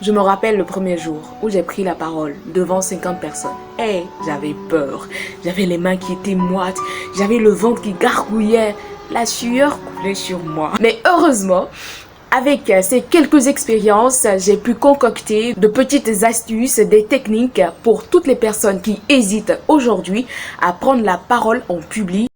Je me rappelle le premier jour où j'ai pris la parole devant 50 personnes. J'avais peur. J'avais les mains qui étaient moites. J'avais le ventre qui gargouillait. La sueur coulait sur moi. Mais heureusement, avec ces quelques expériences, j'ai pu concocter de petites astuces, des techniques pour toutes les personnes qui hésitent aujourd'hui à prendre la parole en public.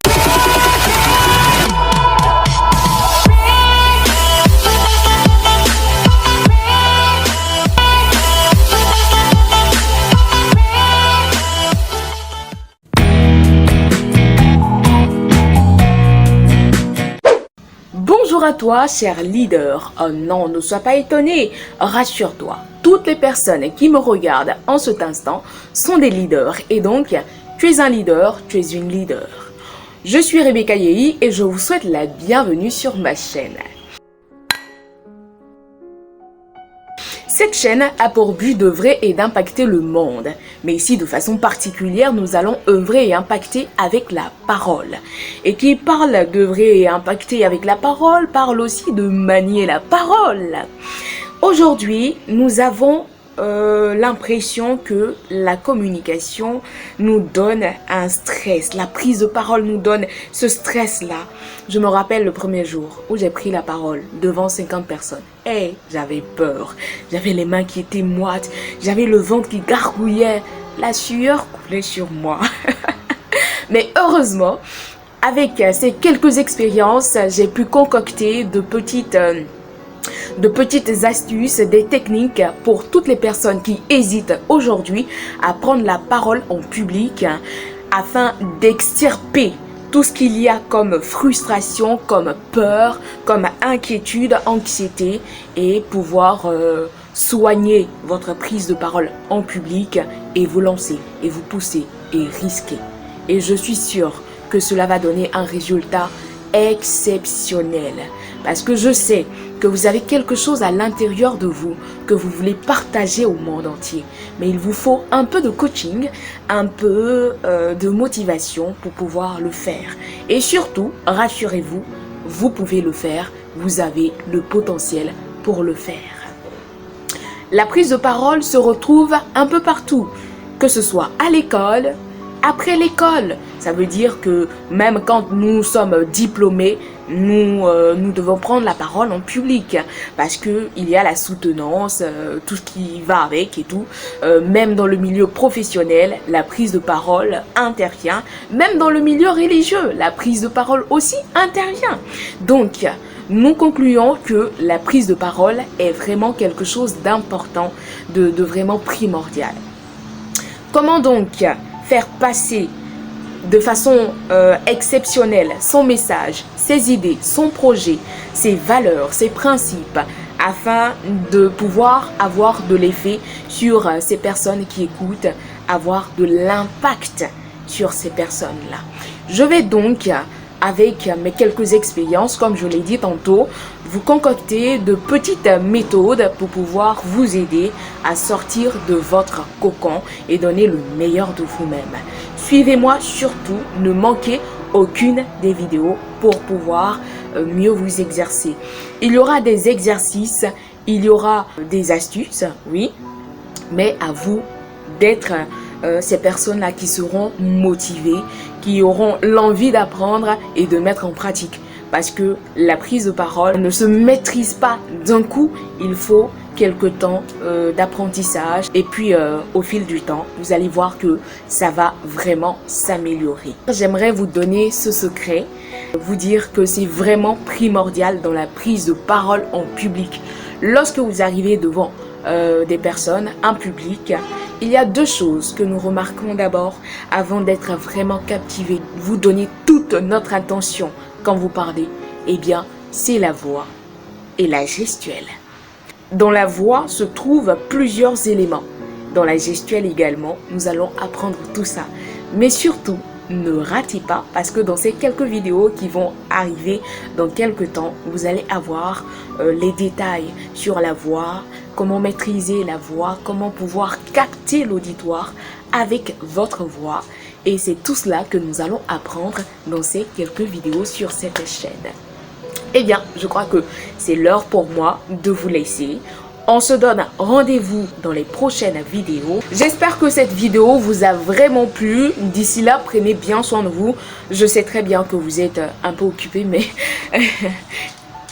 Bonjour à toi, cher leader. Oh non, ne sois pas étonné. Rassure-toi, toutes les personnes qui me regardent en cet instant sont des leaders. Et donc, tu es un leader, tu es une leader. Je suis Rebecca Yehi et je vous souhaite la bienvenue sur ma chaîne. Cette chaîne a pour but d'œuvrer et d'impacter le monde. Mais ici, de façon particulière, nous allons œuvrer et impacter avec la parole. Et qui parle d'œuvrer et impacter avec la parole, parle aussi de manier la parole. Aujourd'hui, nous avons l'impression que la communication nous donne un stress. La prise de parole nous donne ce stress-là. Je me rappelle le premier jour où j'ai pris la parole devant 50 personnes. J'avais peur. J'avais les mains qui étaient moites. J'avais le ventre qui gargouillait. La sueur coulait sur moi. Mais heureusement, avec ces quelques expériences, j'ai pu concocter de petites astuces, des techniques pour toutes les personnes qui hésitent aujourd'hui à prendre la parole en public afin d'extirper tout ce qu'il y a comme frustration, comme peur, comme inquiétude, anxiété et pouvoir soigner votre prise de parole en public et vous lancer et vous pousser et risquer. Et je suis sûre que cela va donner un résultat exceptionnel parce que je sais que vous avez quelque chose à l'intérieur de vous que vous voulez partager au monde entier. Mais il vous faut un peu de coaching, un peu de motivation pour pouvoir le faire. Et surtout, rassurez-vous, vous pouvez le faire, vous avez le potentiel pour le faire. La prise de parole se retrouve un peu partout, que ce soit à l'école, après l'école. Ça veut dire que même quand nous sommes diplômés, nous devons prendre la parole en public parce que il y a la soutenance, tout ce qui va avec et tout. Même dans le milieu professionnel, la prise de parole intervient. Même dans le milieu religieux, la prise de parole aussi intervient. Donc, nous concluons que la prise de parole est vraiment quelque chose d'important, de vraiment primordial. Comment donc faire passer de façon exceptionnelle son message, ses idées, son projet, ses valeurs, ses principes afin de pouvoir avoir de l'effet sur ces personnes qui écoutent, avoir de l'impact sur ces personnes-là. Je vais donc, avec mes quelques expériences, comme je l'ai dit tantôt, vous concocter de petites méthodes pour pouvoir vous aider à sortir de votre cocon et donner le meilleur de vous-même. Suivez-moi surtout, ne manquez aucune des vidéos pour pouvoir mieux vous exercer. Il y aura des exercices, il y aura des astuces, oui, mais à vous d'être ces personnes-là qui seront motivées, qui auront l'envie d'apprendre et de mettre en pratique. Parce que la prise de parole ne se maîtrise pas d'un coup, il faut quelque temps d'apprentissage et puis au fil du temps, vous allez voir que ça va vraiment s'améliorer. J'aimerais vous donner ce secret, vous dire que c'est vraiment primordial dans la prise de parole en public. Lorsque vous arrivez devant des personnes, un public, il y a deux choses que nous remarquons d'abord avant d'être vraiment captivés. Vous donnez toute notre attention quand vous parlez, eh bien, c'est la voix et la gestuelle. Dans la voix se trouvent plusieurs éléments. Dans la gestuelle également, nous allons apprendre tout ça. Mais surtout, ne ratez pas parce que dans ces quelques vidéos qui vont arriver dans quelques temps, vous allez avoir les détails sur la voix, comment maîtriser la voix, comment pouvoir capter l'auditoire avec votre voix. Et c'est tout cela que nous allons apprendre dans ces quelques vidéos sur cette chaîne. Eh bien, je crois que c'est l'heure pour moi de vous laisser. On se donne rendez-vous dans les prochaines vidéos. J'espère que cette vidéo vous a vraiment plu. D'ici là, prenez bien soin de vous. Je sais très bien que vous êtes un peu occupé, mais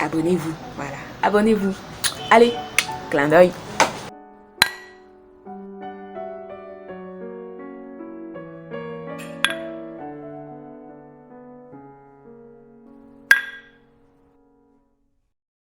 abonnez-vous. Voilà, abonnez-vous. Allez, clin d'œil.